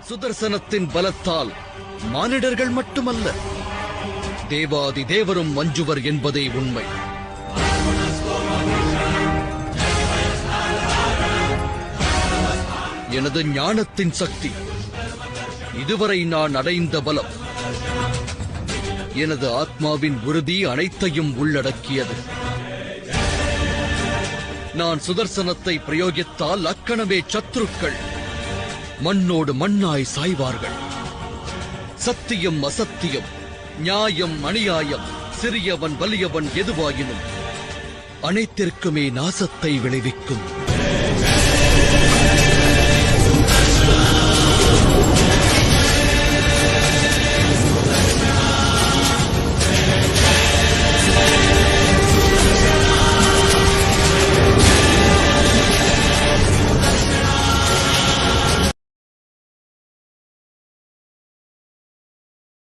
சுதர்சனத்தின் பலத்தால் மானிடர்கள் மட்டுமல்ல, தேவாதி தேவரும் மஞ்சுவர் என்பதே உண்மை. எனது ஞானத்தின் சக்தி, இதுவரை நான் அடைந்த பலம், எனது ஆத்மாவின் உறுதி அனைத்தையும் உள்ளடக்கியது. நான் சுதர்சனத்தை பிரயோகித்தால் அக்கணமே சத்துருக்கள் மண்ணோடு மண்ணாய் சாய்வார்கள். சத்தியம் அசத்தியம், நியாயம் அநியாயம், சிறியவன் வலியவன் எதுவாயினும் அனைத்திற்குமே நாசத்தை விளைவிக்கும்.